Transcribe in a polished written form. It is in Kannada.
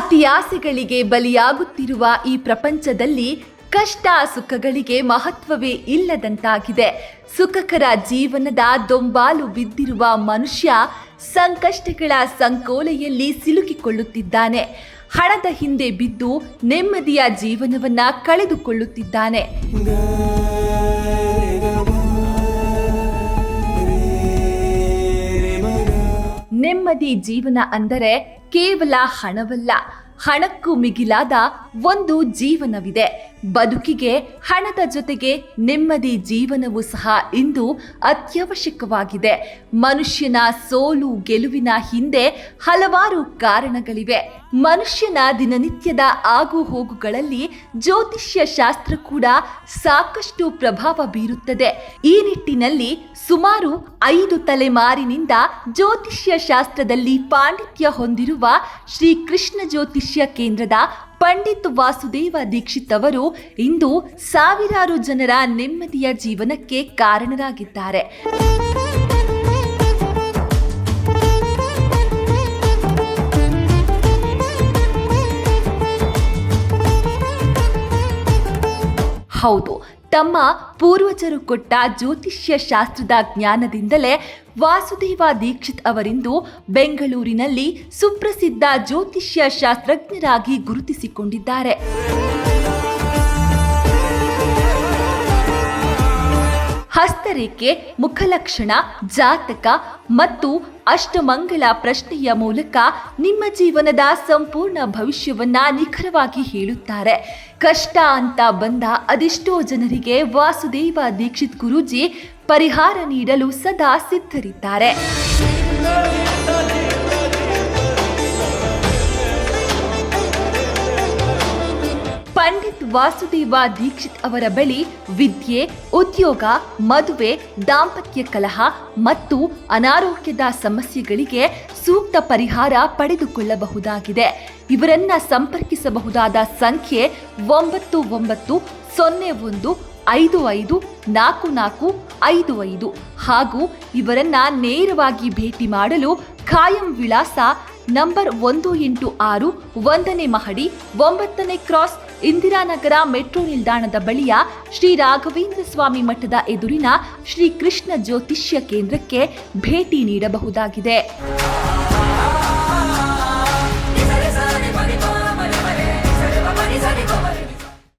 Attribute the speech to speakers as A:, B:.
A: ಅತಿಯಾಸೆಗಳಿಗೆ ಬಲಿಯಾಗುತ್ತಿರುವ ಈ ಪ್ರಪಂಚದಲ್ಲಿ ಕಷ್ಟ ಸುಖಗಳಿಗೆ ಮಹತ್ವವೇ ಇಲ್ಲದಂತಾಗಿದೆ. ಸುಖಕರ ಜೀವನದ ದೊಂಬಾಲು ಬಿದ್ದಿರುವ ಮನುಷ್ಯ ಸಂಕಷ್ಟಗಳ ಸಂಕೋಲೆಯಲ್ಲಿ ಸಿಲುಕಿಕೊಳ್ಳುತ್ತಿದ್ದಾನೆ. ಹಣದ ಹಿಂದೆ ಬಿದ್ದು ನೆಮ್ಮದಿಯ ಜೀವನವನ್ನ ಕಳೆದುಕೊಳ್ಳುತ್ತಿದ್ದಾನೆ. ನೆಮ್ಮದಿ ಜೀವನ ಅಂದರೆ ಕೇವಲ ಹಣವಲ್ಲ, ಹಣಕ್ಕೂ ಮಿಗಿಲಾದ ಒಂದು ಜೀವನವಿದೆ. ಬದುಕಿಗೆ ಹಣದ ಜೊತೆಗೆ ನೆಮ್ಮದಿ ಜೀವನವೂ ಸಹ ಇಂದು ಅತ್ಯವಶ್ಯಕವಾಗಿದೆ. ಮನುಷ್ಯನ ಸೋಲು ಗೆಲುವಿನ ಹಿಂದೆ ಹಲವಾರು ಕಾರಣಗಳಿವೆ. ಮನುಷ್ಯನ ದಿನನಿತ್ಯದ ಆಗು ಹೋಗುಗಳಲ್ಲಿ ಜ್ಯೋತಿಷ್ಯ ಶಾಸ್ತ್ರ ಕೂಡ ಸಾಕಷ್ಟು ಪ್ರಭಾವ ಬೀರುತ್ತದೆ. ಈ ನಿಟ್ಟಿನಲ್ಲಿ ಸುಮಾರು 5 ತಲೆಮಾರಿನಿಂದ ಜ್ಯೋತಿಷ್ಯ ಶಾಸ್ತ್ರದಲ್ಲಿ ಪಾಂಡಿತ್ಯ ಹೊಂದಿರುವ ಶ್ರೀ ಕೃಷ್ಣ ಜ್ಯೋತಿಷ್ಯ ಕೇಂದ್ರದ ಪಂಡಿತ್ ವಾಸುದೇವ ದೀಕ್ಷಿತ್ ಅವರು ಇಂದು ಸಾವಿರಾರು ಜನರ ನೆಮ್ಮದಿಯ ಜೀವನಕ್ಕೆ ಕಾರಣರಾಗಿದ್ದಾರೆ. ಹೌದು, ತಮ್ಮ ಪೂರ್ವಜರು ಕೊಟ್ಟ ಜ್ಯೋತಿಷ್ಯ ಶಾಸ್ತ್ರದ ಜ್ಞಾನದಿಂದಲೇ ವಾಸುದೇವ ದೀಕ್ಷಿತ್ ಅವರಿಂದು ಬೆಂಗಳೂರಿನಲ್ಲಿ ಸುಪ್ರಸಿದ್ಧ ಜ್ಯೋತಿಷ್ಯ ಶಾಸ್ತ್ರಜ್ಞರಾಗಿ ಗುರುತಿಸಿಕೊಂಡಿದ್ದಾರೆ. ಹಸ್ತರೇಖೆ, ಮುಖಲಕ್ಷಣ, ಜಾತಕ ಮತ್ತು ಅಷ್ಟಮಂಗಲ ಪ್ರಶ್ನೆಯ ಮೂಲಕ ನಿಮ್ಮ ಜೀವನದ ಸಂಪೂರ್ಣ ಭವಿಷ್ಯವನ್ನ ನಿಖರವಾಗಿ ಹೇಳುತ್ತಾರೆ. ಕಷ್ಟ ಅಂತ ಬಂದ ಅದೆಷ್ಟೋ ಜನರಿಗೆ ವಾಸುದೇವ ದೀಕ್ಷಿತ್ ಗುರೂಜಿ ಪರಿಹಾರ ನೀಡಲು ಸದಾ ಸಿದ್ಧರಿದ್ದಾರೆ. ಪಂಡಿತ್ ವಾಸುದೇವ ದೀಕ್ಷಿತ್ ಅವರ ಬಳಿ ವಿದ್ಯೆ, ಉದ್ಯೋಗ, ಮದುವೆ, ದಾಂಪತ್ಯ ಕಲಹ ಮತ್ತು ಅನಾರೋಗ್ಯದ ಸಮಸ್ಯೆಗಳಿಗೆ ಸೂಕ್ತ ಪರಿಹಾರ ಪಡೆದುಕೊಳ್ಳಬಹುದಾಗಿದೆ. ಇವರನ್ನ ಸಂಪರ್ಕಿಸಬಹುದಾದ ಸಂಖ್ಯೆ 9901554455 ಹಾಗೂ ಇವರನ್ನ ನೇರವಾಗಿ ಭೇಟಿ ಮಾಡಲು ಖಾಯಂ ವಿಳಾಸ ನಂಬರ್ 186 1ನೇ ಮಹಡಿ 9ನೇ ಕ್ರಾಸ್ ಇಂದಿರಾನಗರ ಮೆಟ್ರೋ ನಿಲ್ದಾಣದ ಬಳಿಯ ಶ್ರೀ ರಾಘವೇಂದ್ರ ಸ್ವಾಮಿ ಮಠದ ಎದುರಿನ ಶ್ರೀ ಕೃಷ್ಣ ಜ್ಯೋತಿಷ್ಯ ಕೇಂದ್ರಕ್ಕೆ ಭೇಟಿ ನೀಡಬಹುದಾಗಿದೆ.